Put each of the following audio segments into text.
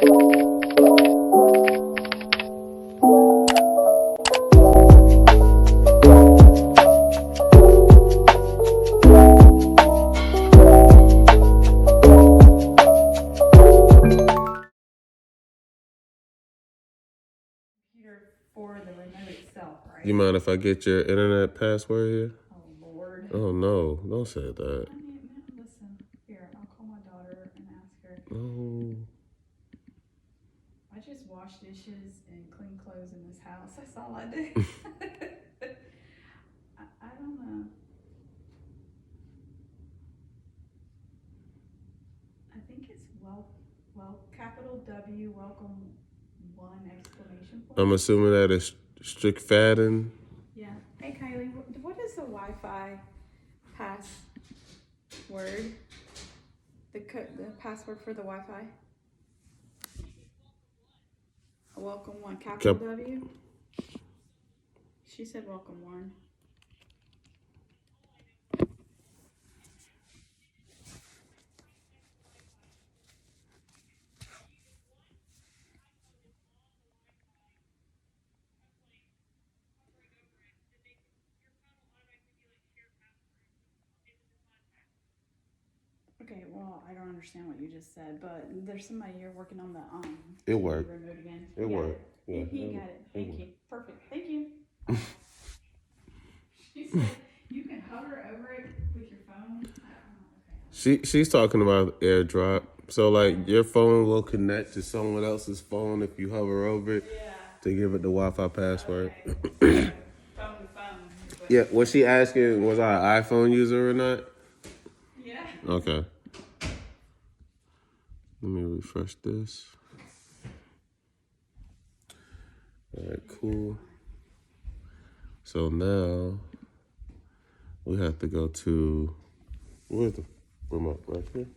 For the remote itself, right? You mind if I get your internet password here? Oh, Lord. Oh, no. Don't say that. I mean, listen. Here, I'll call my daughter and ask her. No. I just wash dishes and clean clothes in this house. That's all I do. I don't know. I think it's capital W, welcome, one exclamation point. I'm assuming that is strict fadding. Yeah. Hey, Kylie, what is the Wi-Fi password? The password for the Wi-Fi? Welcome one, capital W? She said welcome one. Okay, well, I don't understand what you just said, but there's somebody here working on the It worked. remote again. It worked. Yeah, he got it. Thank you. Perfect. Thank you. She said you can hover over it with your phone. She's talking about AirDrop. So like your phone will connect to someone else's phone if you hover over it to give it the Wi-Fi password. Okay. Phone to phone. Yeah, was she asking was I an iPhone user or not? Yeah. Okay. Let me refresh this. All right, cool. So now we have to go to, where's the remote? Right here.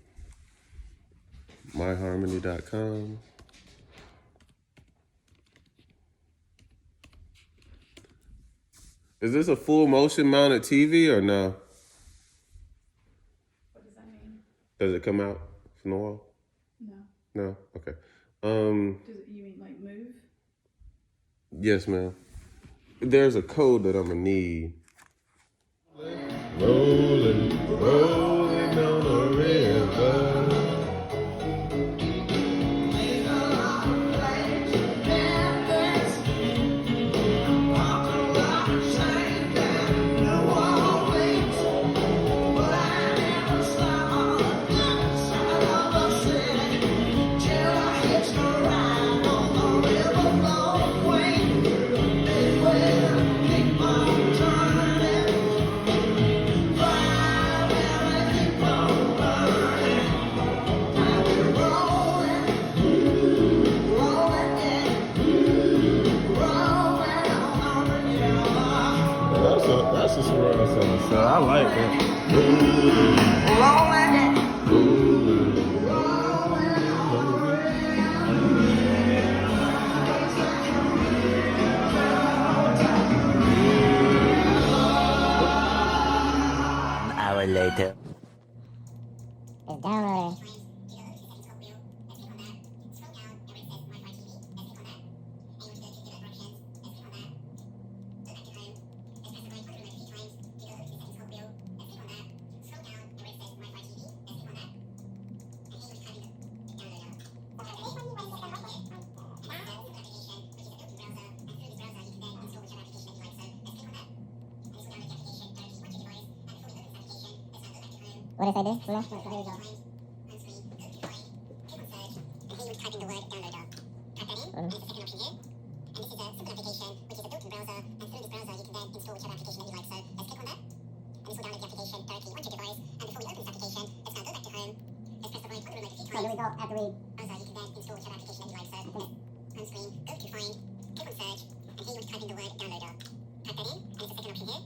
myharmony.com. Is this a full motion mounted TV or no? What does that mean? Does it come out from the wall? No. No? Okay. You mean like move? Yes, ma'am. There's a code that I'm gonna need. Rolling, rolling down the river. That's a surround sound. So I like that. An hour later. It's downloading. What did I do? There you go. Typing the word downloader. Type that in, and it's the second option here. And this is a simple application, which is a built-in browser, and through this browser you can then install whichever application that you like. So let's click on that, and this will download the application directly onto your device. And before we open this application, let's now go back to home. Let's press the right on the remote a few times. So here we go, after we browser, you can then install whichever application that you like. So home screen, go to find, click on search, and here you want to type in the word downloader. Type that in, and it's the second option here.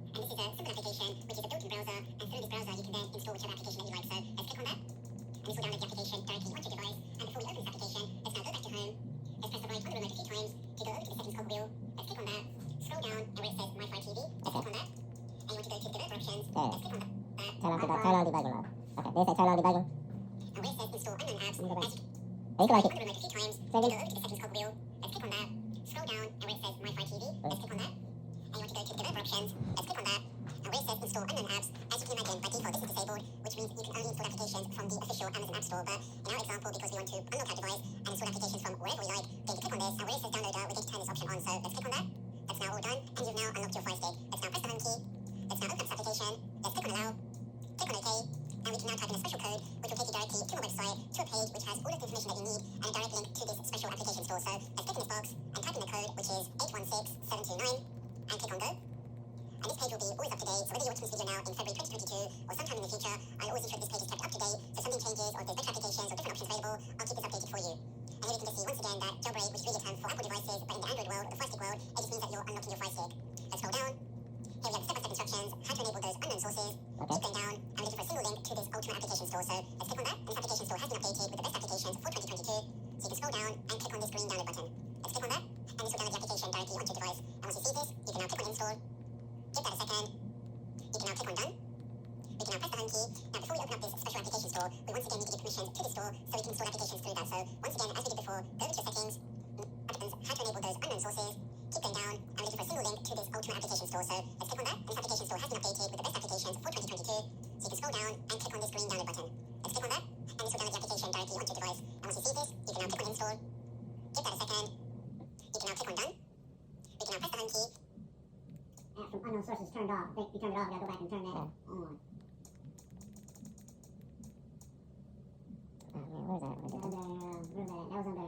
And this is a simple application, which is a built-in browser, and through this browser you can then install whichever application that you like. So let's click on that, and this will download the application directly onto your device. And before we open this application, let's now go back to home. Let's press the right on the remote a few times to go over to the settings cogwheel. Let's click on that, scroll down, and where it says Wi-Fi TV, let's click on that. And you want to go to the developer options, let's click on that. Turn on debugging mode. Okay, they say turn on debugging. And where it says install unknown apps, I think I like it. I'm going to remote a few times. So go over to the settings cogwheel. Let's click on that. Scroll down and where it says My Fire TV, let's click on that. And you want to go to the developer options. Let's click on that. And where it says install unknown apps, as you can imagine, by default this is disabled, which means you can only install applications from the official Amazon App Store. But in our example, because we want to unlock our device and install applications from wherever we like, we're going to click on this. And where it says downloader, we're going to turn this option on. So let's click on that. That's now all done, and you've now unlocked your Fire Stick. Let's now press the home key. Let's now open up this application. Let's click on allow. Click on OK. And we can now type in a special code, which will take you directly to our website, to a page which has all of the information that you need, and a direct link to this special application store. So let's click in this box and type in the code, which is 816729, and click on go. And this page will be always up to date. So whether you're watching this video now in February 2022 or sometime in the future, I'll always ensure this page is kept up to date. So if something changes or if there's better applications or different options available, I'll keep this updated for you. And here we can just see once again that jailbreak, which is really a term for Apple devices, but in the Android world or the Fire Stick world, it just means that you're unlocking your Fire Stick. Let's scroll down. Here we have step-by-step instructions, how to enable those unknown sources. Keep going down, and we're looking for a single link to this ultimate application store. So let's click on that, and this application store has been updated with the best applications for 2022. So you can scroll down and click on this green download button. Let's click on that, and this will download the application directly onto your device. And once you see this, you can now click on install. Give that a second. You can now click on done. We can now press the home key. Now before we open up this special application store, we once again need to give permission to the store so we can install applications through that. So once again, as we did before, go to your settings, buttons, how to enable those unknown sources. Keep going down, and we're looking for a single link to this ultimate application store. So let's click on that, and this application store has been updated with the best applications for 2022. So you can scroll down and click on this green download button. Let's click on that, and this will download the application directly onto your device. And once you see this, you can now click on install. Give that a second. You can now click on done. We can now press the home key. From unknown sources turned off. I think we turned it off. We gotta go back and turn that on. Where's that? Where's that? That was under that library in the middle. That was under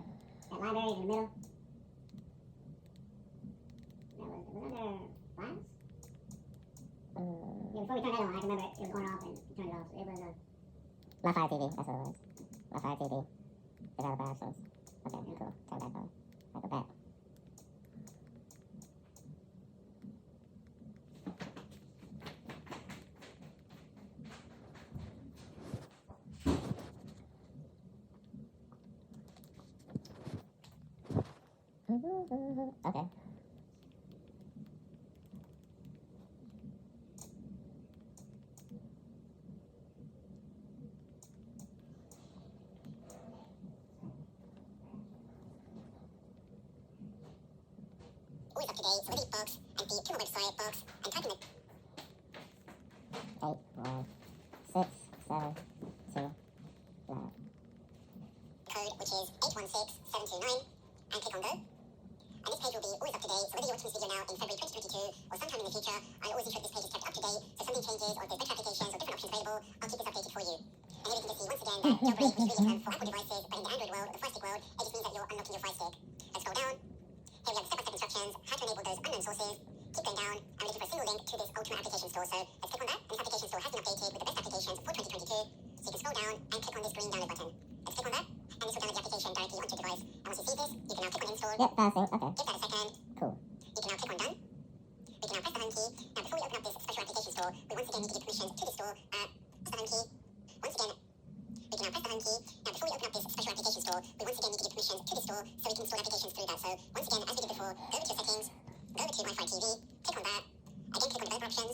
files? Yeah, before we turned that on, I can remember it was on off and we turned it off. So it was My Fire TV, that's what it was. My Fire TV. Is out of bad, so it's okay, cool. Turn that on. I'll go back. Okay. Always up to date, so delete box and the to my website box and type in the 8, 1, 6, 7, 2, 9. Code, which is 816729, and click on go. And this page will be always up to date, so whether you're watching this video now in February 2022 or sometime in the future, I'll always ensure this page is kept up to date, so if something changes or if there's better applications or different options available, I'll keep this updated for you. And here we can just see once again that jailbreak, which is really a term for Apple devices, but in the Android world or the Fire Stick world, it just means that you're unlocking your Fire Stick. Let's scroll down. Here we have step-by-step instructions, how to enable those unknown sources. Keep going down, and we're looking for a single link to this ultimate application store. So let's click on that, and this application store has been updated with the best applications for 2022. So you can scroll down and click on this green download button. Let's click on that, and this will download the application directly onto your device. And once you see this, you can now click on install. Yep, passing. Okay. Give that a second. Cool. You can now click on done. We can now press the home key. Now before we open up this special application store, we once again need to give permission to the store. Press the home key. Once again, we can now press the home key. Now before we open up this special application store, we once again need to give permission to the store so we can install applications through that. So once again, as we did before, go over to your settings, go over to My Fire TV, click on that. Again, click on developer options,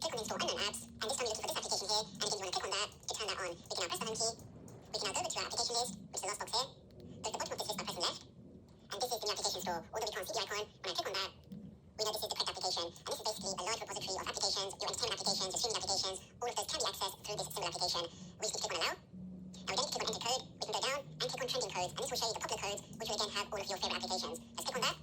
click on install unknown apps, and this time you're looking for this application here, and again you want to click on that to turn that on. We can now press the home key. We can now go over to our application list, which is the last box there. Go to the bottom of this list by pressing left, and this is the new application store. Although we can't see the icon, when I click on that, we know this is the correct application, and this is basically a large repository of applications, your entertainment applications, your streaming applications, all of those can be accessed through this single application. We just need to click on allow. Now we then need to click on enter code, we can go down and click on trending codes, and this will show you the popular codes, which will again have all of your favorite applications. Let's click on that.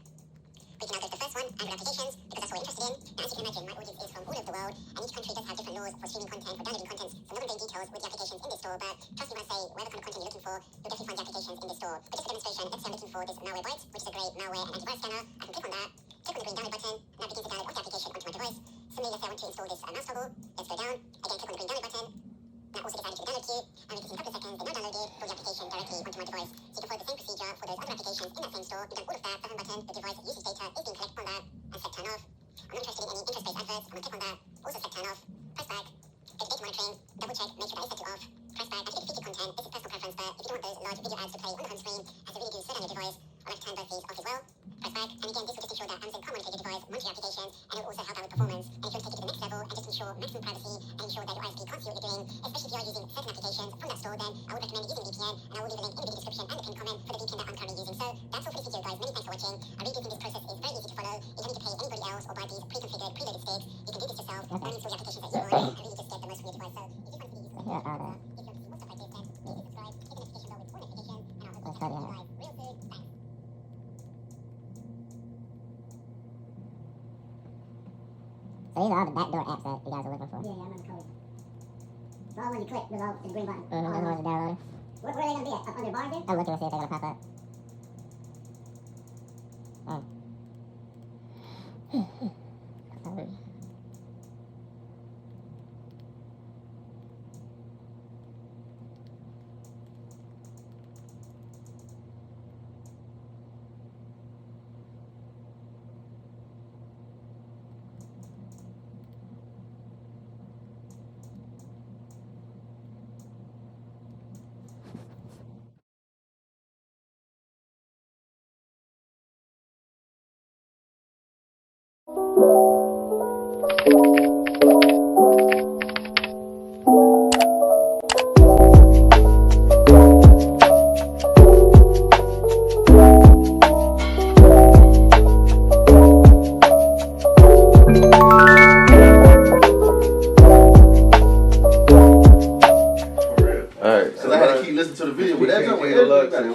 We can now go to the first one, Android applications, because that's what we're interested in. Now as you can imagine, my audience is from all over the world, and each country does have different laws for streaming content, for downloading content, so I'm not going to go in details with the applications in this store, but trust me when I say, whatever kind of content you're looking for, you'll definitely find the applications in this store. But just for demonstration, let's say I'm looking for this malware byte, which is a great malware and antivirus scanner. I can click on that, click on the green download button, and that begins to download off the application onto my device. Similarly, let's say I want to install this mouse toggle. Let's go down, again click on the green download button. That also gets added to the download queue, and we can see in a couple of seconds they now downloaded for the application directly onto my device. So you can follow the same procedure for those other applications in that same store. You've done all of that, the home button, the device usage data is being collected on that, and set turn off. I'm not interested in any interest-based adverts, I'm going to click on that, also set turn off, press back, go to data monitoring, double check, make sure that is set to off, press back, activate featured content, this is personal preference, but if you don't want those large video ads to play on the home screen, as they really do slow down your device, I'd like to turn both these off as well. Press back, and again, this will just ensure that Amazon can't monitor your device, monitor your applications, and it will also help out with performance. And if you want to take it to the next level and just ensure maximum privacy and ensure that your ISP can't see what you're doing, especially if you are using certain applications from that store, then I would recommend using VPN, and I will leave a link in the video description and the pinned comment. Real soon. Thanks. So these are all the backdoor apps that you guys are looking for. Yeah, I remember code. So all when you click below the green button. Those are the ones downloaded. Where are they going to be at? Up under bars there? I'm looking to see if they're going to pop up. Oh.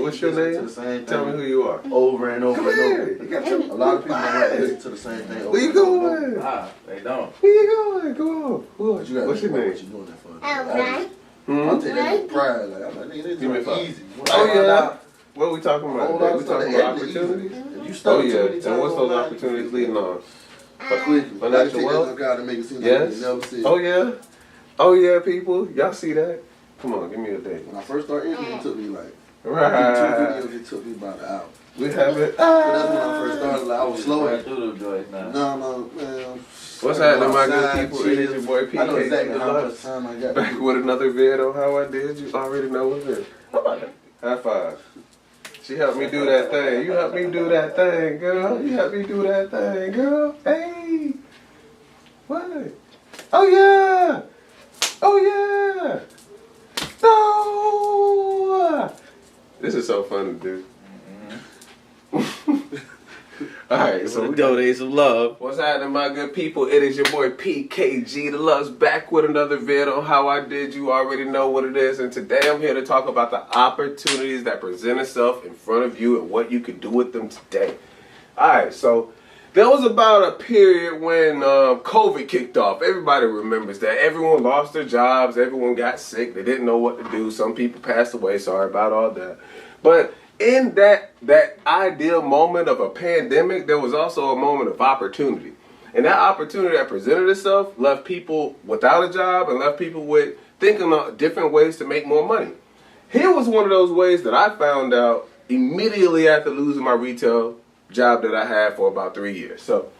What's your name? Tell me who you are. Over and over and over. You got A lot of people don't like to listen to the same thing over Where you and over. going? Nah, they don't. Where you going? Go on. But you gotta What's your think about name? what you doing that for. Right. I'll take that with pride. Like, I'm like, nigga, this Give me is five. easy. Oh, yeah. What are we talking about? Hold today? on, We talking start about the opportunities? If you Oh, study too yeah. many And times what's those online, opportunities leading on? Quickly. Financial Take wealth? that guy to make it seem like Yes. you never see it. Oh, yeah. Oh, yeah, people. Y'all see that? Come on, give me a date. When I first started interviewing, it took me like, Right. 2 videos, it took me about an hour. We have it. But that's when I first started, like, I was slow. Right through the joint now. No, man. What's happening, my good Outside, people? It is your boy I know PK exactly how much Deluxe. time I got. Back with another vid on how I did. You already know what's it. How about that? High five. She helped me do that thing. You helped me do that thing, girl. You helped me do that thing, girl. Hey. What? Oh, yeah. Oh, yeah. No. This is so fun to do. All right, so we donate some love. What's happening, my good people? It is your boy PKG Deluxe back with another vid on how I did. You already know what it is, and today I'm here to talk about the opportunities that present itself in front of you and what you can do with them today. All right, so there was about a period when COVID kicked off. Everybody remembers that. Everyone lost their jobs. Everyone got sick. They didn't know what to do. Some people passed away. Sorry about all that. But in that ideal moment of a pandemic, there was also a moment of opportunity. And that opportunity that presented itself left people without a job and left people with thinking of different ways to make more money. Here was one of those ways that I found out immediately after losing my retail job that I had for about 3 years. So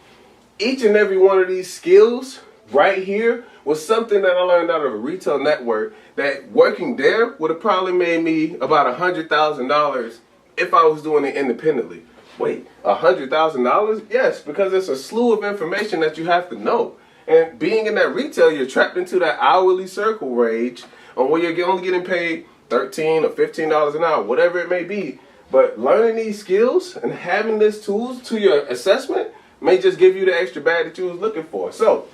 each and every one of these skills right here was something that I learned out of a retail network that working there would have probably made me about $100,000 if I was doing it independently. Wait, $100,000? Yes, because it's a slew of information that you have to know. And being in that retail, you're trapped into that hourly circle range on where you're only getting paid $13 or $15 an hour, whatever it may be. But learning these skills and having these tools to your assessment may just give you the extra bag that you was looking for. So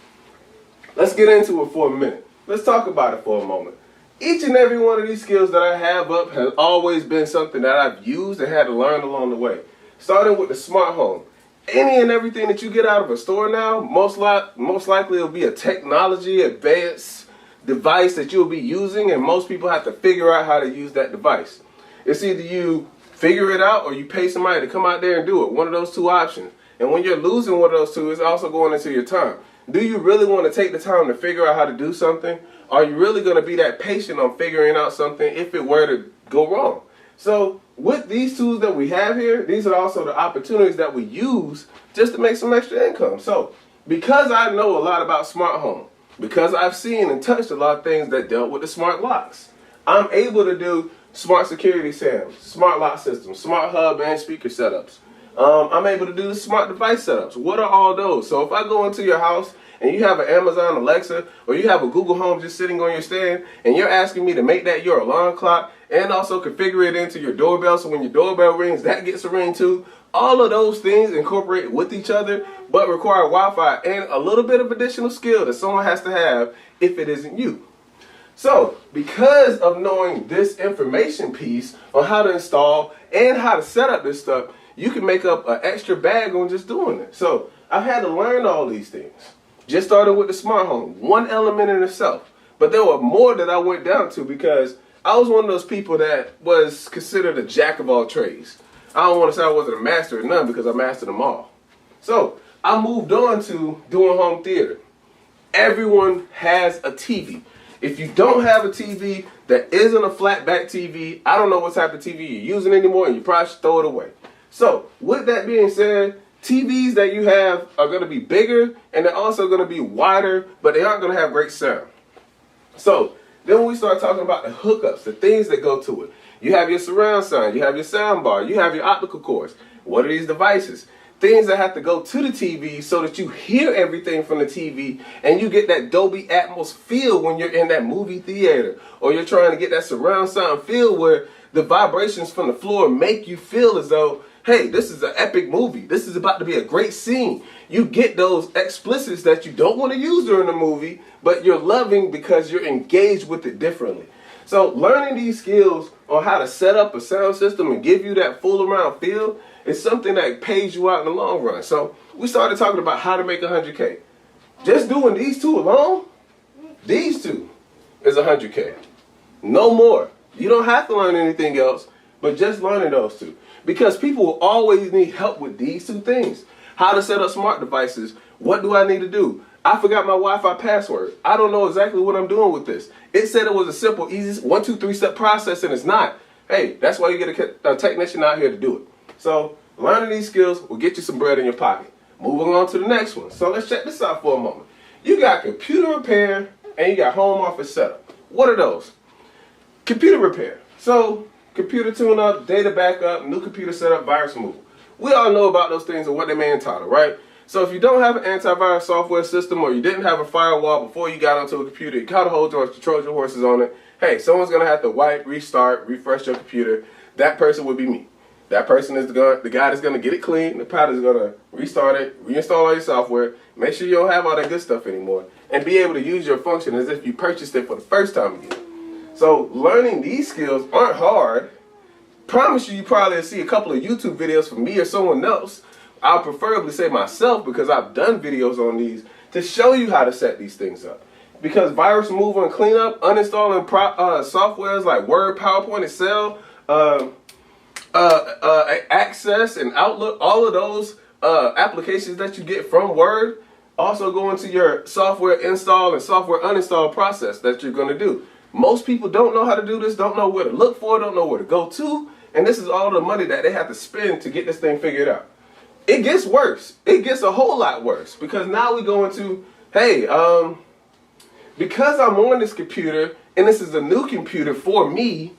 let's get into it for a minute. Let's talk about it for a moment. Each and every one of these skills that I have up has always been something that I've used and had to learn along the way. Starting with the smart home. Any and everything that you get out of a store now, most likely it'll be a technology advanced device that you'll be using, and most people have to figure out how to use that device. It's either you figure it out or you pay somebody to come out there and do it. One of those two options. And when you're losing one of those two, it's also going into your time. Do you really want to take the time to figure out how to do something? Are you really going to be that patient on figuring out something if it were to go wrong? So with these tools that we have here, these are also the opportunities that we use just to make some extra income. So because I know a lot about smart home, because I've seen and touched a lot of things that dealt with the smart locks, I'm able to do smart security SAMs, smart lock systems, smart hub and speaker setups. I'm able to do the smart device setups. What are all those? So if I go into your house and you have an Amazon Alexa or you have a Google Home just sitting on your stand and you're asking me to make that your alarm clock and also configure it into your doorbell so when your doorbell rings, that gets a ring too. All of those things incorporate with each other but require Wi-Fi and a little bit of additional skill that someone has to have if it isn't you. So, because of knowing this information piece on how to install and how to set up this stuff, you can make up an extra bag on just doing it. So I've had to learn all these things. Just started with the smart home, one element in itself. But there were more that I went down to because I was one of those people that was considered a jack of all trades. I don't want to say I wasn't a master of none because I mastered them all. So I moved on to doing home theater. Everyone has a TV. If you don't have a TV that isn't a flat back TV, I don't know what type of TV you're using anymore, and you probably should throw it away. So with that being said, TVs that you have are going to be bigger and they're also going to be wider, but they aren't going to have great sound. So then when we start talking about the hookups, the things that go to it, you have your surround sound, you have your sound bar, you have your optical cords. What are these devices? Things that have to go to the TV so that you hear everything from the TV and you get that Dolby Atmos feel when you're in that movie theater, or you're trying to get that surround sound feel where the vibrations from the floor make you feel as though, hey, this is an epic movie. This is about to be a great scene. You get those explicits that you don't want to use during the movie, but you're loving because you're engaged with it differently. So learning these skills on how to set up a sound system and give you that full around feel is something that pays you out in the long run. So we started talking about how to make 100K. Just doing these two alone, these two is 100K. No more. You don't have to learn anything else, but just learning those two. Because people will always need help with these two things. How to set up smart devices. What do I need to do? I forgot my Wi-Fi password. I don't know exactly what I'm doing with this. It said it was a simple, easy 1, 2, 3 step process, and it's not. Hey, that's why you get a technician out here to do it. So learning these skills will get you some bread in your pocket. Moving on to the next one. So let's check this out for a moment. You got computer repair and you got home office setup. What are those? Computer repair. So computer tune-up, data backup, new computer setup, virus removal. We all know about those things and what they may entitle, right? So if you don't have an antivirus software system, or you didn't have a firewall before you got onto a computer, you caught a hold yours, controlled your horses on it, hey, someone's going to have to wipe, restart, refresh your computer. That person would be me. That person is the guy that's going to get it clean. The pilot is going to restart it, reinstall all your software, make sure you don't have all that good stuff anymore, and be able to use your function as if you purchased it for the first time again. So learning these skills aren't hard. Promise you probably will see a couple of YouTube videos from me or someone else. I'll preferably say myself because I've done videos on these to show you how to set these things up. Because virus removal and cleanup, uninstalling softwares like Word, PowerPoint, Excel, Access and Outlook, all of those applications that you get from Word also go into your software install and software uninstall process that you're going to do. Most people don't know how to do this, don't know where to look for, don't know where to go to, and this is all the money that they have to spend to get this thing figured out. It gets worse. It gets a whole lot worse because now we go into, hey, because I'm on this computer and this is a new computer for me,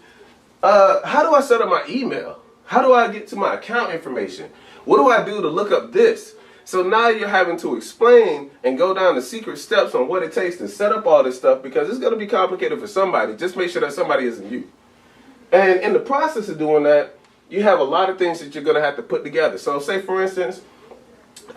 how do I set up my email? How do I get to my account information? What do I do to look up this? So now you're having to explain and go down the secret steps on what it takes to set up all this stuff because it's going to be complicated for somebody. Just make sure that somebody isn't you. And in the process of doing that, you have a lot of things that you're going to have to put together. So say, for instance,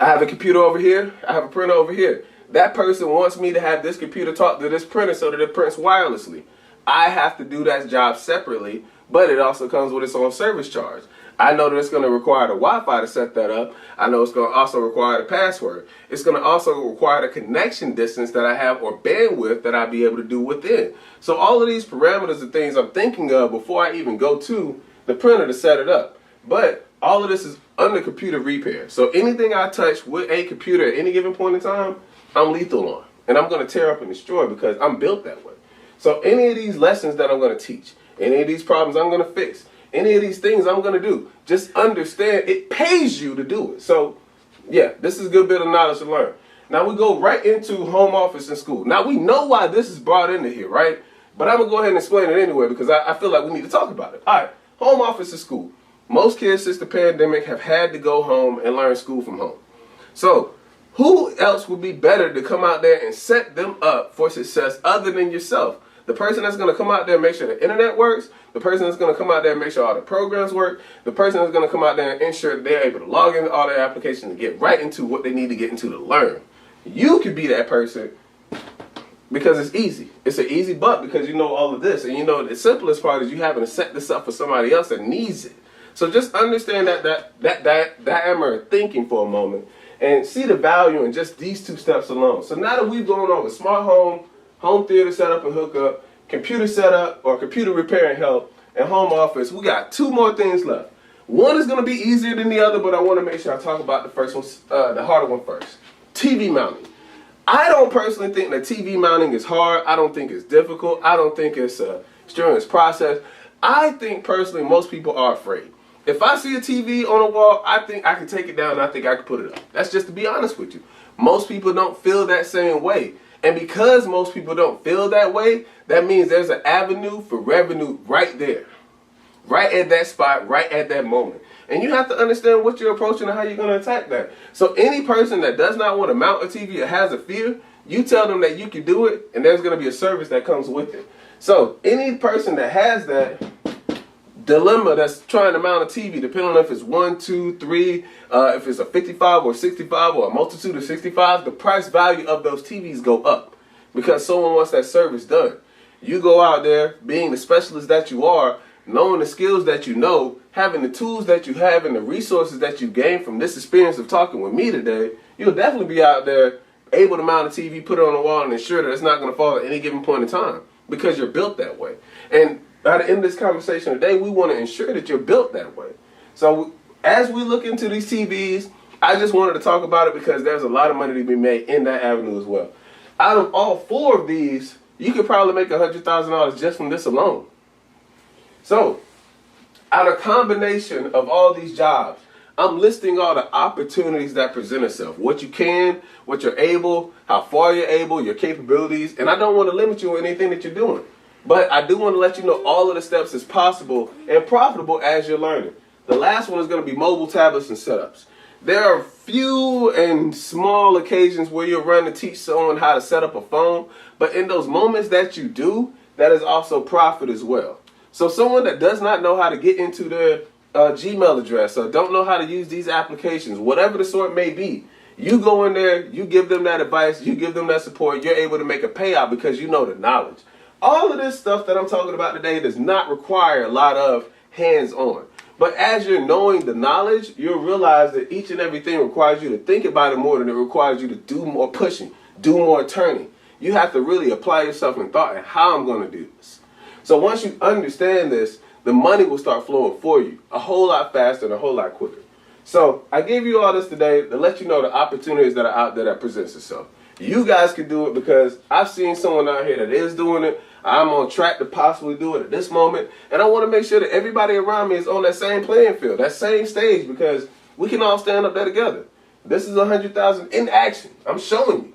I have a computer over here. I have a printer over here. That person wants me to have this computer talk to this printer so that it prints wirelessly. I have to do that job separately, but it also comes with its own service charge. I know that it's going to require the Wi-Fi to set that up. I know it's going to also require the password. It's going to also require the connection distance that I have or bandwidth that I'll be able to do within. So all of these parameters are things I'm thinking of before I even go to the printer to set it up. But all of this is under computer repair. So anything I touch with a computer at any given point in time, I'm lethal on. And I'm going to tear up and destroy because I'm built that way. So any of these lessons that I'm going to teach, any of these problems I'm going to fix, any of these things I'm going to do, just understand it pays you to do it. So, yeah, this is a good bit of knowledge to learn. Now we go right into home office and school. Now we know why this is brought into here, right? But I'm going to go ahead and explain it anyway because I feel like we need to talk about it. All right, home office and school. Most kids since the pandemic have had to go home and learn school from home. So who else would be better to come out there and set them up for success other than yourself? The person that's going to come out there and make sure the internet works, the person that's going to come out there and make sure all the programs work, the person that's going to come out there and ensure that they're able to log into all their applications and get right into what they need to get into to learn. You could be that person because it's easy. It's an easy buck because you know all of this. And you know the simplest part is you having to set this up for somebody else that needs it. So just understand that diameter of thinking for a moment and see the value in just these 2 steps alone. So now that we've gone over smart home theater setup and hookup, computer setup or computer repair and help, and home office, we got 2 more things left. One is going to be easier than the other, but I want to make sure I talk about the first one, the harder one first. TV mounting. I don't personally think that TV mounting is hard. I don't think it's difficult. I don't think it's a strenuous process. I think personally most people are afraid. If I see a TV on a wall, I think I can take it down and I think I can put it up. That's just to be honest with you. Most people don't feel that same way. And because most people don't feel that way, that means there's an avenue for revenue right there. Right at that spot, right at that moment. And you have to understand what you're approaching and how you're going to attack that. So any person that does not want to mount a TV or has a fear, you tell them that you can do it and there's going to be a service that comes with it. So any person that has that dilemma that's trying to mount a TV, depending on if it's 1, 2, 3, if it's a 55 or 65 or a multitude of 65, the price value of those TVs go up because someone wants that service done. You go out there being the specialist that you are, knowing the skills that you know, having the tools that you have and the resources that you gain from this experience of talking with me today, you'll definitely be out there able to mount a TV, put it on the wall, and ensure that it's not going to fall at any given point in time because you're built that way. And by the end of this conversation today, we want to ensure that you're built that way. So as we look into these TVs, I just wanted to talk about it because there's a lot of money to be made in that avenue as well. Out of all 4 of these, you could probably make $100,000 just from this alone. So, out of combination of all these jobs, I'm listing all the opportunities that present itself. What you can, what you're able, how far you're able, your capabilities. And I don't want to limit you on anything that you're doing. But I do want to let you know all of the steps is possible and profitable as you're learning. The last one is going to be mobile tablets and setups. There are few and small occasions where you'll run to teach someone how to set up a phone. But in those moments that you do, that is also profit as well. So someone that does not know how to get into their Gmail address or don't know how to use these applications, whatever the sort may be, you go in there, you give them that advice, you give them that support, you're able to make a payout because you know the knowledge. All of this stuff that I'm talking about today does not require a lot of hands-on. But as you're knowing the knowledge, you'll realize that each and everything requires you to think about it more than it requires you to do more pushing, do more turning. You have to really apply yourself in thought and how I'm going to do this. So once you understand this, the money will start flowing for you a whole lot faster and a whole lot quicker. So I gave you all this today to let you know the opportunities that are out there that presents itself. You guys can do it because I've seen someone out here that is doing it. I'm on track to possibly do it at this moment. And I want to make sure that everybody around me is on that same playing field, that same stage, because we can all stand up there together. This is 100,000 in action. I'm showing you.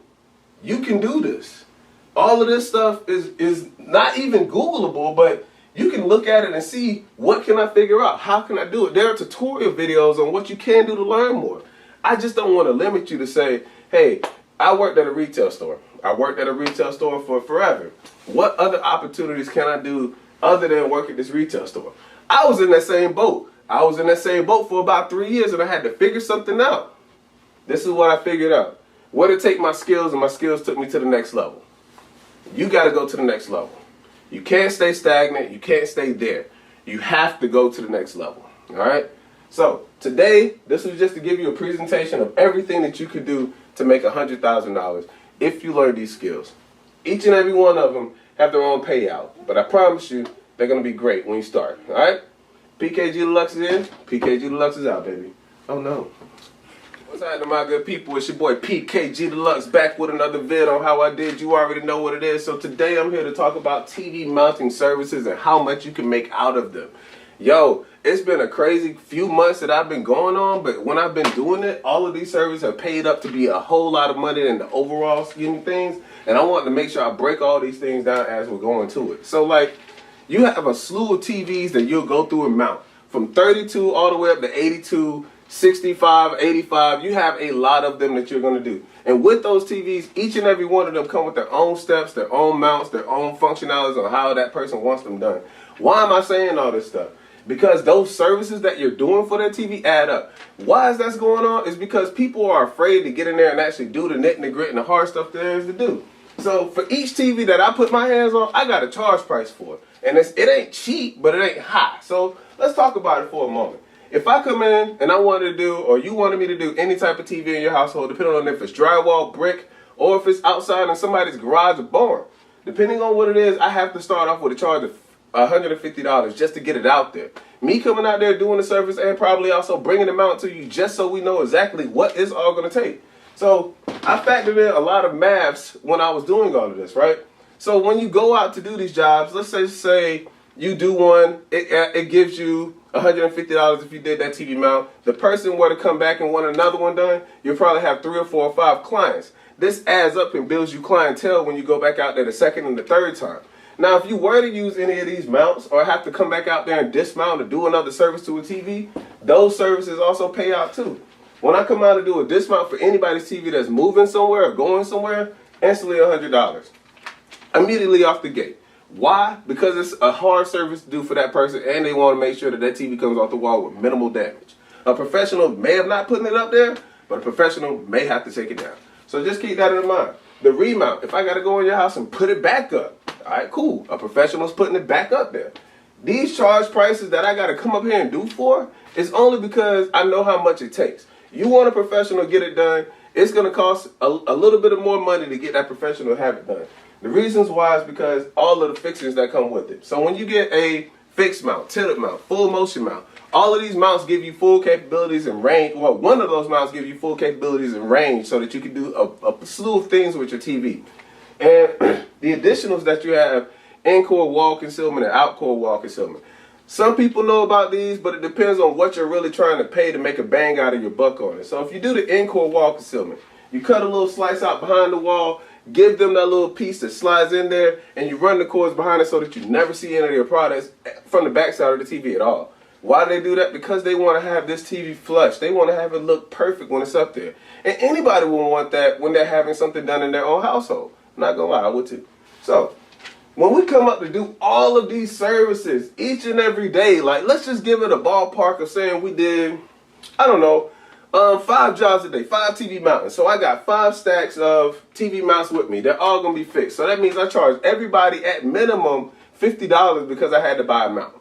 You can do this. All of this stuff is not even Googleable, but you can look at it and see, what can I figure out? How can I do it? There are tutorial videos on what you can do to learn more. I just don't want to limit you to say, hey, I worked at a retail store. I worked at a retail store for forever. What other opportunities can I do other than work at this retail store? I was in that same boat. I was in that same boat for about 3 years and I had to figure something out. This is what I figured out. Where to take my skills, and my skills took me to the next level. You got to go to the next level. You can't stay stagnant. You can't stay there. You have to go to the next level. All right? So today, this was just to give you a presentation of everything that you could do to make $100,000 if you learn these skills. Each and every one of them have their own payout. But I promise you, they're going to be great when you start. All right? PKG Deluxe is in. PKG Deluxe is out, baby. Oh, no. What's happening, my good people? It's your boy PKG Deluxe back with another vid on how I did. You already know what it is. So today I'm here to talk about TV mounting services and how much you can make out of them. Yo, it's been a crazy few months that I've been going on, but when I've been doing it, all of these services have paid up to be a whole lot of money in the overall scheme of things. And I want to make sure I break all these things down as we're going to it. So like, you have a slew of TVs that you'll go through and mount. From 32 all the way up to 82, 65, 85, you have a lot of them that you're going to do. And with those TVs, each and every one of them come with their own steps, their own mounts, their own functionalities on how that person wants them done. Why am I saying all this stuff? Because those services that you're doing for that TV add up. Why is that going on? It's because people are afraid to get in there and actually do the nit and the grit and the hard stuff there is to do. So for each TV that I put my hands on, I got a charge price for it. And it ain't cheap, but it ain't high. So let's talk about it for a moment. if I come in and I wanted to do, or you wanted me to do any type of TV in your household, depending on if it's drywall, brick, or if it's outside in somebody's garage or barn, depending on what it is, I have to start off with a charge of $150 just to get it out there. Me coming out there doing the service and probably also bringing them out to you just so we know exactly what it's all going to take. So I factored in a lot of maths when I was doing all of this, right? So when you go out to do these jobs, let's say you do one, it gives you $150 if you did that TV mount. The person were to come back and want another one done, you'll probably have 3 or 4 or 5 clients. This adds up and builds you clientele when you go back out there the second and the third time. Now, if you were to use any of these mounts or have to come back out there and dismount or do another service to a TV, those services also pay out too. When I come out and do a dismount for anybody's TV that's moving somewhere or going somewhere, instantly $100. Immediately off the gate. Why? Because it's a hard service to do for that person and they want to make sure that that TV comes off the wall with minimal damage. A professional may have not put it up there, but a professional may have to take it down. So just keep that in mind. The remount, if I got to go in your house and put it back up, all right, cool. A professional's putting it back up there. These charge prices that I got to come up here and do for is only because I know how much it takes. You want a professional to get it done, it's going to cost a little bit of more money to get that professional to have it done. The reasons why is because all of the fixings that come with it. So when you get a fixed mount, tilted mount, full motion mount, all of these mounts give you full capabilities and range. Well, one of those mounts give you full capabilities and range so that you can do a slew of things with your TV. And the additionals that you have, in-core wall concealment and out-core wall concealment. Some people know about these, but it depends on what you're really trying to pay to make a bang out of your buck on it. So if you do the in-core wall concealment, you cut a little slice out behind the wall, give them that little piece that slides in there, and you run the cords behind it so that you never see any of their products from the backside of the TV at all. Why do they do that? Because they want to have this TV flush. They want to have it look perfect when it's up there. And anybody will want that when they're having something done in their own household. I'm not going to lie, I would too. So, when we come up to do all of these services each and every day, like let's just give it a ballpark of saying we did, I don't know, 5 jobs a day, 5 TV mounts. So I got 5 stacks of TV mounts with me. They're all going to be fixed. So that means I charge everybody at minimum $50 because I had to buy a mount.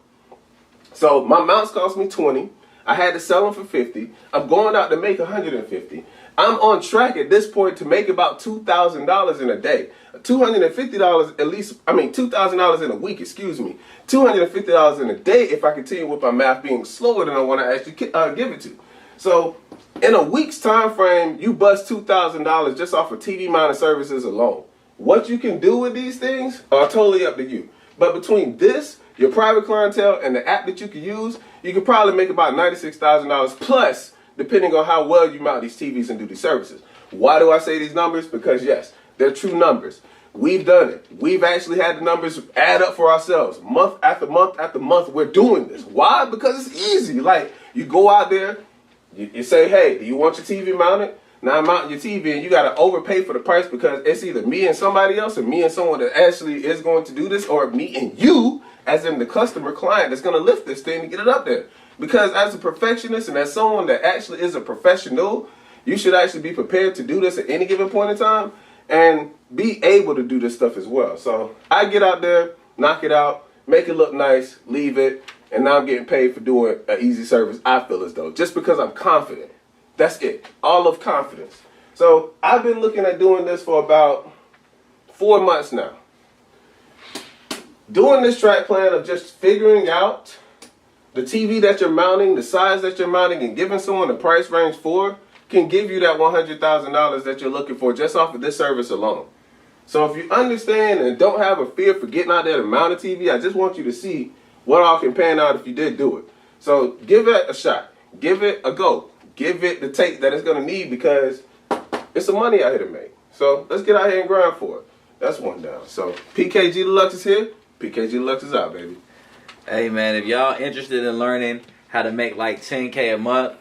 So my mounts cost me $20. I had to sell them for $50. I'm going out to make $150. I'm on track at this point to make about $2,000 in a day. $250 at least, $2,000 in a week, excuse me. $250 in a day if I continue with my math being slower than I want to actually give it to. So in a week's time frame, you bust $2,000 just off of TV mounted services alone. What you can do with these things are totally up to you. But between this, your private clientele, and the app that you can use, you could probably make about $96,000 plus, depending on how well you mount these TVs and do these services. Why do I say these numbers? Because yes, they're true numbers. We've done it. We've actually had the numbers add up for ourselves. Month after month after month, we're doing this. Why? Because it's easy. Like, you go out there, you say, hey, do you want your TV mounted? Now I'm mounting your TV and you got to overpay for the price because it's either me and somebody else or me and someone that actually is going to do this, or me and you, as in the customer client, that's going to lift this thing to get it up there. Because as a perfectionist and as someone that actually is a professional, you should actually be prepared to do this at any given point in time and be able to do this stuff as well. So I get out there, knock it out, make it look nice, leave it, and now I'm getting paid for doing an easy service, I feel as though, just because I'm confident. That's it. All of confidence. So I've been looking at doing this for about 4 months now. Doing this track plan of just figuring out the TV that you're mounting, the size that you're mounting, and giving someone a price range for can give you that $100,000 that you're looking for just off of this service alone. So if you understand and don't have a fear for getting out there to mount a TV, I just want you to see what all can pan out if you did do it. So give it a shot. Give it a go. Give it the take that it's going to need because it's some money out here to make. So let's get out here and grind for it. That's one down. So PKG Deluxe is here. PKG Deluxe is out, baby. Hey, man, if y'all interested in learning how to make like $10K a month,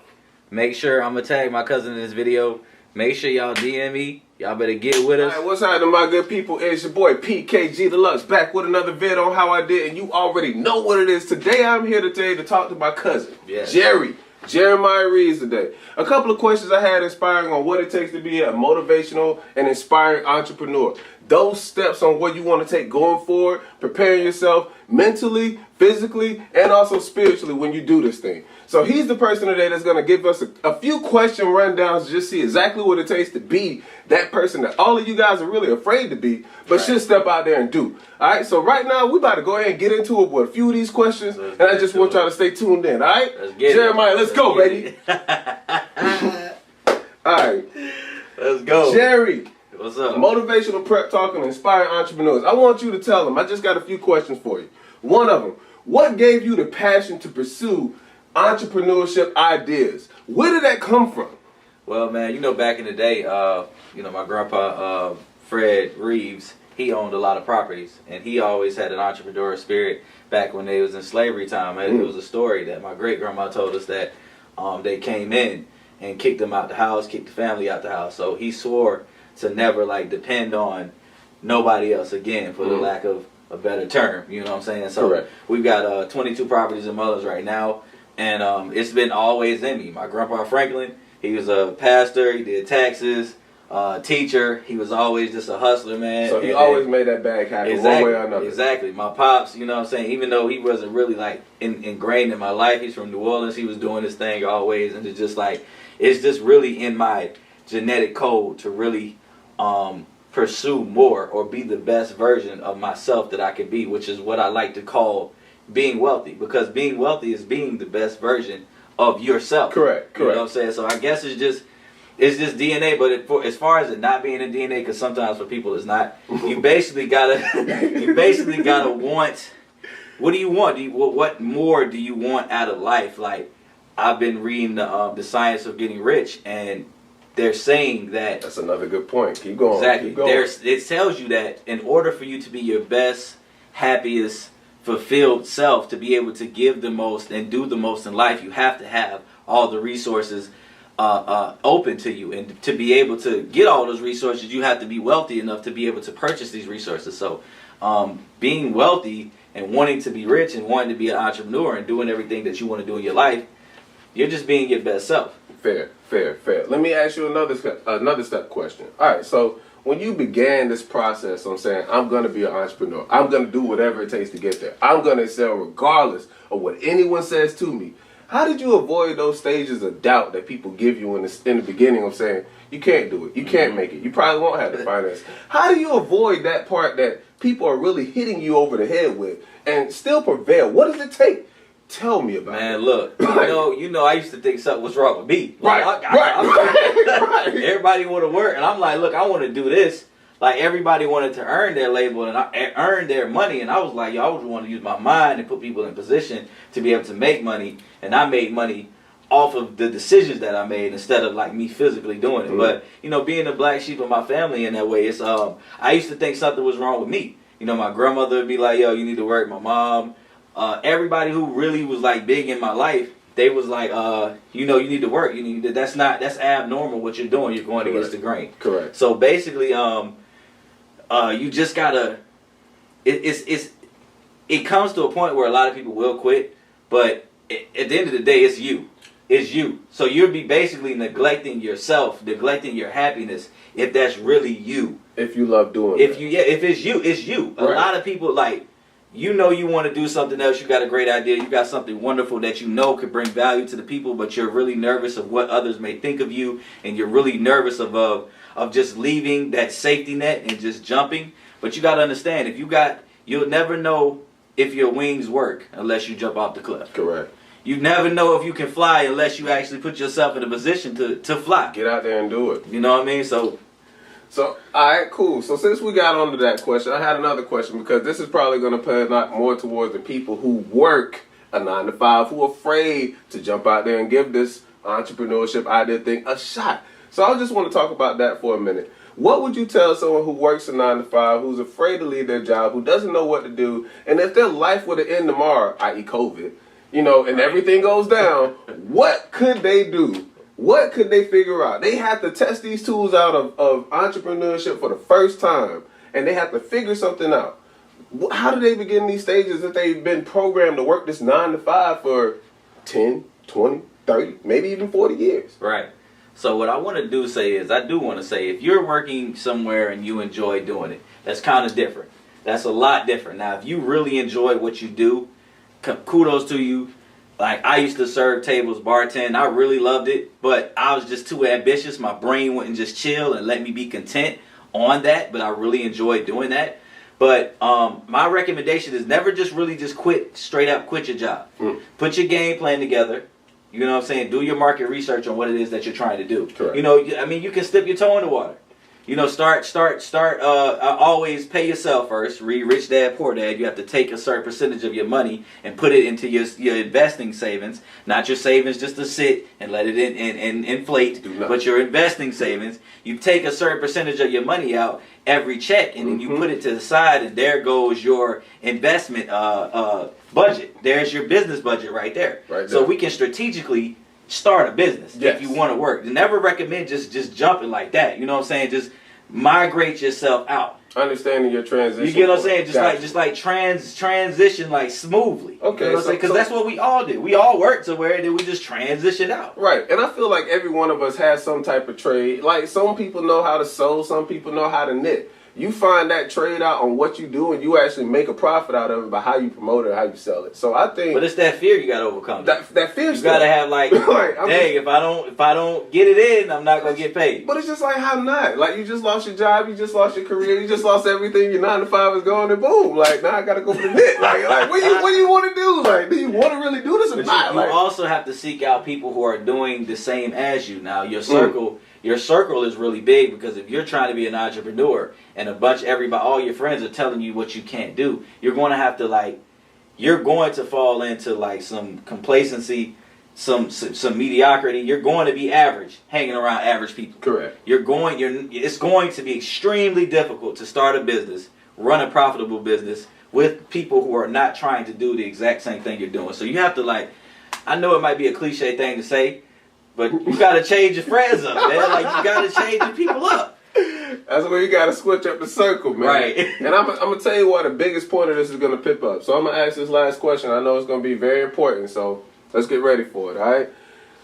make sure I'm going to tag my cousin in this video. Make sure y'all DM me. Y'all better get with us. All right, what's happening, my good people? It's your boy PKG Deluxe back with another vid on how I did, and you already know what it is. Today, I'm here today to talk to my cousin, Yes. Jeremiah Reeves today. A couple of questions I had inspiring on what it takes to be a motivational and inspiring entrepreneur. those steps on what you want to take going forward, preparing yourself mentally, physically, and also spiritually when you do this thing. So he's the person today that's going to give us a few question rundowns to just see exactly what it takes to be that person that all of you guys are really afraid to be, but should step out there and do. All right, so right now, we about to go ahead and get into it with a few of these questions, and I just want y'all to stay tuned in, all right? Jeremiah, let's go, baby. All right. Let's go. Jerry. What's up? Motivational prep talk and inspire entrepreneurs. I want you to tell them, I just got a few questions for you. One of them, what gave you the passion to pursue entrepreneurship ideas? Where did that come from? Well, man, you know, back in the day, my grandpa, Fred Reeves, he owned a lot of properties, and he always had an entrepreneurial spirit back when they was in slavery time. It was a story that my great-grandma told us that they came in and kicked them out the house, kicked the family out the house. So he swore to never, depend on nobody else again, for the lack of a better term. You know what I'm saying? So Correct. We've got 22 properties in Mullins right now, and it's been always in me. My grandpa Franklin, he was a pastor, he did taxes, teacher. He was always just a hustler, man. So he always made that bag happen one way or another. Exactly. My pops, you know what I'm saying, even though he wasn't really ingrained in my life, he's from New Orleans, he was doing his thing always, and it's just really in my genetic code to really pursue more or be the best version of myself that I can be, which is what I like to call being wealthy, because being wealthy is being the best version of yourself. Correct. You know what I'm saying? So I guess it's just DNA, but as far as it not being in DNA, because sometimes for people it's not. You basically gotta want. What do you want? What more do you want out of life? Like, I've been reading the Science of Getting Rich, and they're saying that that's another good point. Keep going. Exactly. Keep going. It tells you that in order for you to be your best, happiest, fulfilled self, to be able to give the most and do the most in life, you have to have all the resources open to you, and to be able to get all those resources, you have to be wealthy enough to be able to purchase these resources. So being wealthy and wanting to be rich and wanting to be an entrepreneur and doing everything that you want to do in your life, you're just being your best self. Fair. Let me ask you another step question. All right, so when you began this process, I'm saying, I'm going to be an entrepreneur. I'm going to do whatever it takes to get there. I'm going to excel regardless of what anyone says to me. How did you avoid those stages of doubt that people give you in the beginning of saying, you can't do it, you can't make it, you probably won't have the finance? How do you avoid that part that people are really hitting you over the head with and still prevail? What does it take? Tell me about it. Man, look, you know, I used to think something was wrong with me. Right. Everybody want to work, and I'm like, look, I want to do this. Like, everybody wanted to earn their label and earn their money, and I was like, yo, I always want to use my mind and put people in position to be able to make money, and I made money off of the decisions that I made instead of me physically doing it. But being the black sheep of my family in that way, it's I used to think something was wrong with me. My grandmother would be like, yo, you need to work. My mom, everybody who really was big in my life, they was like, you need to work. That's abnormal what you're doing. You're going against the grain. Correct. So basically, you just gotta. It comes to a point where a lot of people will quit, but at the end of the day, it's you. It's you. So you'll be basically neglecting yourself, neglecting your happiness, if that's really you. If you love doing it. If it's you, it's you. Right. A lot of people you want to do something else, you got a great idea, you got something wonderful that could bring value to the people, but you're really nervous of what others may think of you, and you're really nervous of just leaving that safety net and just jumping. But you got to understand, you'll never know if your wings work unless you jump off the cliff. Correct. You never know if you can fly unless you actually put yourself in a position to fly. Get out there and do it. You know what I mean? So, all right, cool. So since we got onto that question, I had another question, because this is probably going to pay a lot more towards the people who work a 9-to-5, who are afraid to jump out there and give this entrepreneurship idea thing a shot. So I just want to talk about that for a minute. What would you tell someone who works a 9-to-5, who's afraid to leave their job, who doesn't know what to do, and if their life were to end tomorrow, i.e. COVID, and everything goes down, what could they do? What could they figure out? They have to test these tools out of entrepreneurship for the first time, and they have to figure something out. How do they begin these stages if they've been programmed to work this 9-to-5 for 10, 20, 30, maybe even 40 years? right. So what I want to do say is, I do want to say, if you're working somewhere and you enjoy doing it, that's kind of different. That's a lot different. Now, if you really enjoy what you do, kudos to you. Like, I used to serve tables, bartend. I really loved it, but I was just too ambitious. My brain wouldn't just chill and let me be content on that, but I really enjoyed doing that. But my recommendation is never just straight up quit your job. Put your game plan together. You know what I'm saying? Do your market research on what it is that you're trying to do. Correct. You know, I mean, you can dip your toe in the water. You know, always pay yourself first. Read Rich Dad, Poor Dad. You have to take a certain percentage of your money and put it into your investing savings. Not your savings just to sit and let it inflate, but your investing savings. You take a certain percentage of your money out every check, and then you put it to the side, and there goes your investment budget. There's your business budget right there. So we can strategically start a business if you want to work. Never recommend just jumping like that. You know what I'm saying? Just migrate yourself out. Understanding your transition. You get what I'm saying? Just like transition like smoothly. Okay. You know what I'm saying? Because that's what we all do. We all work somewhere and then we just transition out. Right. And I feel like every one of us has some type of trade. Like, some people know how to sew, some people know how to knit. You find that trade out on what you do, and you actually make a profit out of it by how you promote it, how you sell it. So I think, but it's that fear you got to overcome. That fear. You got to have like, dang, if I don't get it in, I'm not gonna get paid. But it's just like, how not? Like, you just lost your job, you just lost your career, you just lost everything. Your 9 to 5 is gone, and boom. Like, now I got to go for the knit. Like what do you want to do? Like, do you want to really do this or not? You also have to seek out people who are doing the same as you. Now, your circle. Your circle is really big, because if you're trying to be an entrepreneur and all your friends are telling you what you can't do, you're going to fall into like some complacency, some mediocrity. You're going to be average, hanging around average people. Correct. It's going to be extremely difficult to start a business, run a profitable business with people who are not trying to do the exact same thing you're doing. So you have to I know it might be a cliche thing to say, but you gotta change your friends up, man. Like, you gotta change your people up. That's where you gotta switch up the circle, man. Right. And I'm gonna tell you what the biggest point of this is gonna pip up. So I'm gonna ask this last question. I know it's gonna be very important, so let's get ready for it, all right?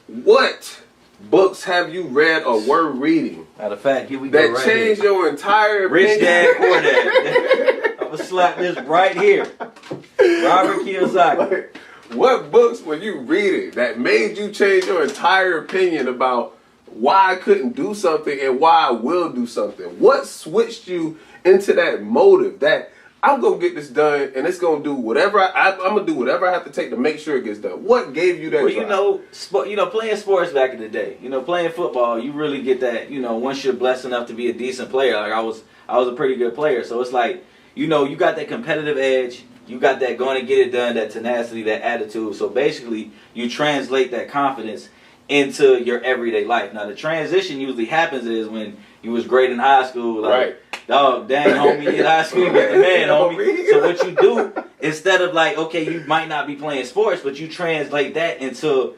What books have you read or were reading Matter of fact, here we go. that changed your entire Rich opinion? Dad, Poor Dad. I'm gonna slap this right here. Robert Kiyosaki. What books were you reading that made you change your entire opinion about why I couldn't do something and why I will do something? What switched you into that motive that I'm going to get this done and it's going to do whatever I'm going to do whatever I have to take to make sure it gets done? What gave you that drive? Playing sports back in the day, playing football, you really get that, once you're blessed enough to be a decent player. Like, I was a pretty good player. So it's like, you got that competitive edge. You got that going to get it done, that tenacity, that attitude. So basically, you translate that confidence into your everyday life. Now, the transition usually happens is when you was great in high school. Like, right. Dog, dang, homie, in high school, you the man, homie. So what you do, instead of like, okay, you might not be playing sports, but you translate that into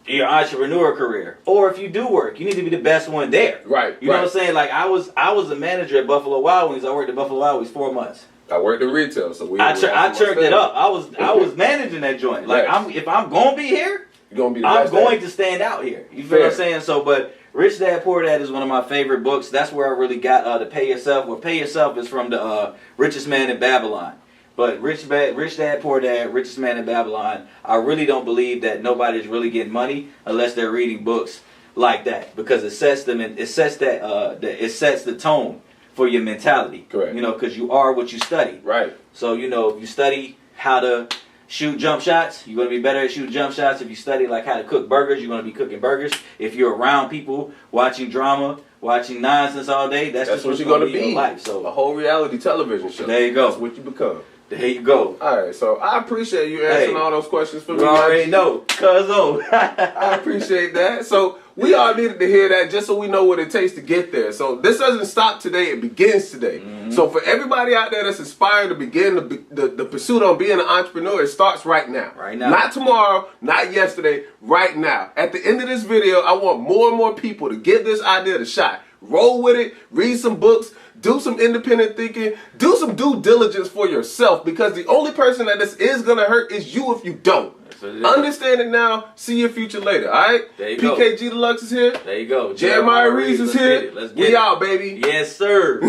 your entrepreneur career. Or if you do work, you need to be the best one there. Right. You know what I'm saying? Like, I was a manager at Buffalo Wild Wings. I worked at Buffalo Wild Wings 4 months. I worked in retail, so I turned it up. I was managing that joint. Like, yes. if I'm gonna be here, You're gonna be I'm going to stand out here. You feel what I'm saying? So, but Rich Dad Poor Dad is one of my favorite books. That's where I really got the Pay Yourself. Well, Pay Yourself is from the Richest Man in Babylon. But Rich Dad Poor Dad, Richest Man in Babylon, I really don't believe that nobody's really getting money unless they're reading books like that, because it sets them and it sets the tone for your mentality. Correct. Because you are what you study. Right. So, if you study how to shoot jump shots, you're going to be better at shooting jump shots. If you study like how to cook burgers, you're going to be cooking burgers. If you're around people watching drama, watching nonsense all day, that's just what you're going to be. Your life. So a whole reality television show. There you go. That's what you become. There you go. All right, so I appreciate you answering all those questions for me. You already know, cuzzo. I appreciate that. So we all needed to hear that just so we know what it takes to get there. So this doesn't stop today; it begins today. Mm-hmm. So for everybody out there that's inspired to begin the pursuit on being an entrepreneur, it starts right now. Right now. Not tomorrow, not yesterday. Right now. At the end of this video, I want more and more people to give this idea a shot. Roll with it. Read some books. Do some independent thinking. Do some due diligence for yourself, because the only person that this is going to hurt is you if you don't. So it is. Understand it now. See your future later. All right. There you go. PKG Deluxe is here. There you go. Jeremiah Reeves is let's get here. it. Let's get We it. out, baby. Yes, sir.